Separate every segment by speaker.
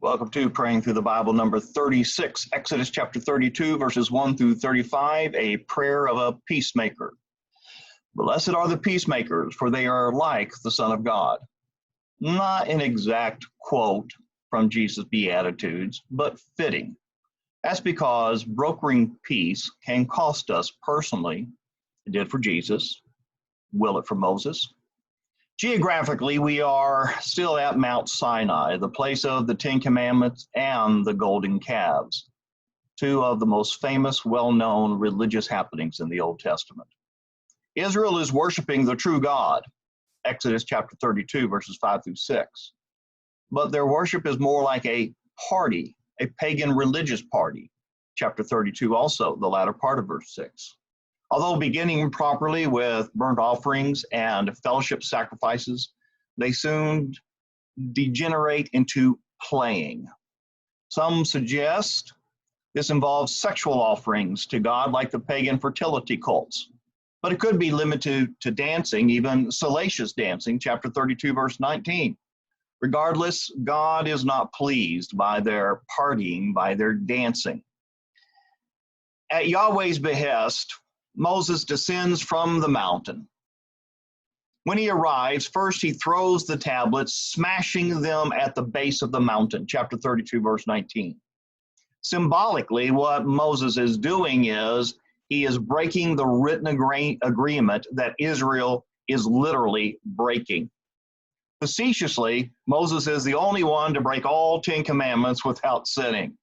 Speaker 1: Welcome to Praying Through the Bible, number 36, Exodus chapter 32, verses 1 through 35, a prayer of a peacemaker. Blessed are the peacemakers, for they are like the Son of God. Not an exact quote from Jesus' Beatitudes, but fitting. That's because brokering peace can cost us personally. It did for Jesus. Will it for Moses? Geographically, we are still at Mount Sinai, the place of the Ten Commandments and the golden calves, two of the most famous, well-known religious happenings in the Old Testament. Israel is worshiping the true God, Exodus chapter 32, verses 5 through 6. But their worship is more like a party, a pagan religious party, chapter 32 also, the latter part of verse 6. Although beginning properly with burnt offerings and fellowship sacrifices, they soon degenerate into playing. Some suggest this involves sexual offerings to God like the pagan fertility cults, but it could be limited to dancing, even salacious dancing, chapter 32, verse 19. Regardless, God is not pleased by their partying, by their dancing. At Yahweh's behest, Moses descends from the mountain. When he arrives, first he throws the tablets, smashing them at the base of the mountain, chapter 32, verse 19. Symbolically, what Moses is doing is he is breaking the written agreement that Israel is literally breaking. Facetiously, Moses is the only one to break all 10 commandments without sinning.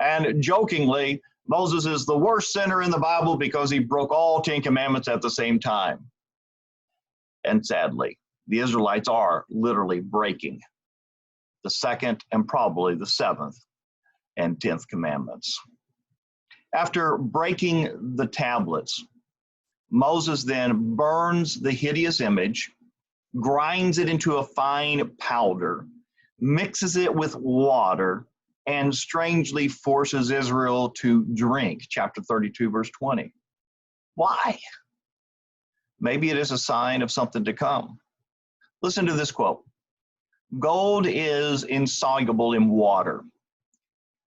Speaker 1: And jokingly, Moses is the worst sinner in the Bible because he broke all 10 commandments at the same time. And sadly, the Israelites are literally breaking the second and probably the seventh and 10th commandments. After breaking the tablets, Moses then burns the hideous image, grinds it into a fine powder, mixes it with water, and strangely forces Israel to drink, chapter 32, verse 20. Why? Maybe it is a sign of something to come. Listen to this quote. Gold is insoluble in water.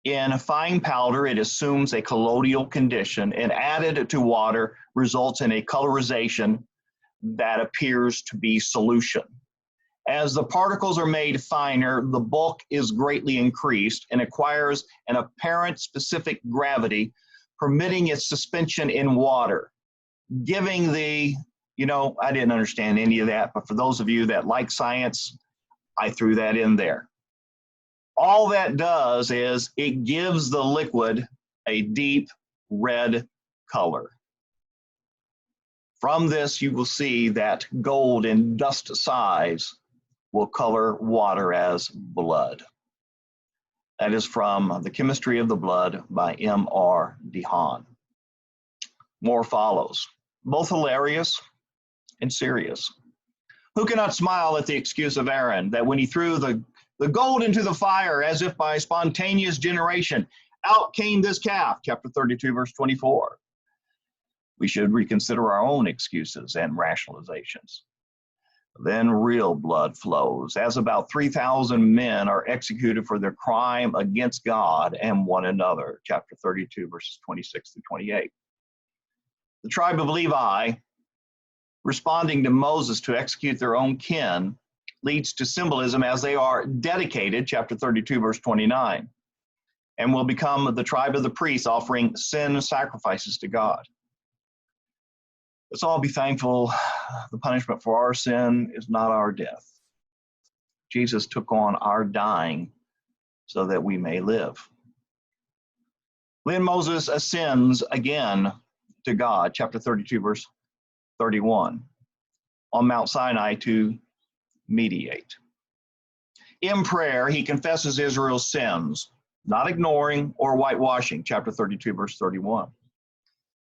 Speaker 1: In fine powder, it assumes a colloidal condition, and added to water results in a colorization that appears to be solution. As the particles are made finer, the bulk is greatly increased and acquires an apparent specific gravity, permitting its suspension in water, giving the, I didn't understand any of that, but for those of you that like science, I threw that in there. All that does is it gives the liquid a deep red color. From this, you will see that gold in dust size will color water as blood. That is from The Chemistry of the Blood by M.R. DeHaan. More follows, both hilarious and serious. Who cannot smile at the excuse of Aaron that when he threw the gold into the fire as if by spontaneous generation, out came this calf, chapter 32, verse 24. We should reconsider our own excuses and rationalizations. Then real blood flows, as about 3,000 men are executed for their crime against God and one another, chapter 32, verses 26 through 28. The tribe of Levi, responding to Moses to execute their own kin, leads to symbolism as they are dedicated, chapter 32, verse 29, and will become the tribe of the priests offering sin sacrifices to God. Let's all be thankful the punishment for our sin is not our death. Jesus took on our dying so that we may live. When Moses ascends again to God, chapter 32, verse 31, on Mount Sinai to mediate. In prayer, he confesses Israel's sins, not ignoring or whitewashing, chapter 32, verse 31.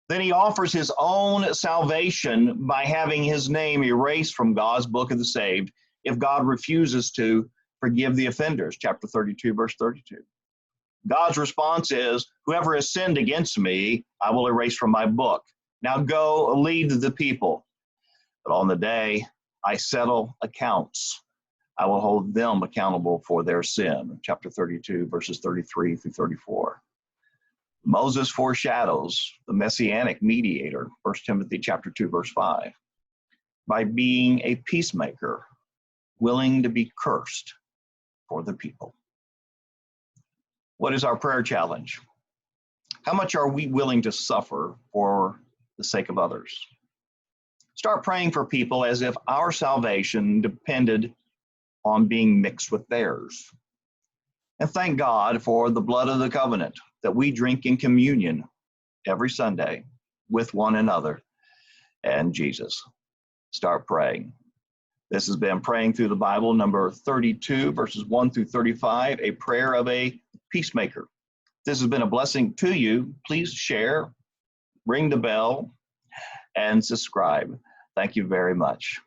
Speaker 1: Then he offers his own salvation by having his name erased from God's book of the saved if God refuses to forgive the offenders, chapter 32, verse 32. God's response is, whoever has sinned against me, I will erase from my book. Now go lead the people. But on the day I settle accounts I will hold them accountable for their sin. Chapter 32, verses 33 through 34. Moses foreshadows the messianic mediator, 1 Timothy chapter 2, verse 5, by being a peacemaker, willing to be cursed for the people. What is our prayer challenge? How much are we willing to suffer for the sake of others? Start praying for people as if our salvation depended on being mixed with theirs. And thank God for the blood of the covenant that we drink in communion every Sunday with one another and Jesus. Start praying. This has been Praying Through the Bible, number 32, verses 1 through 35, a prayer of a peacemaker. This has been a blessing to you. Please share, ring the bell, and subscribe. Thank you very much.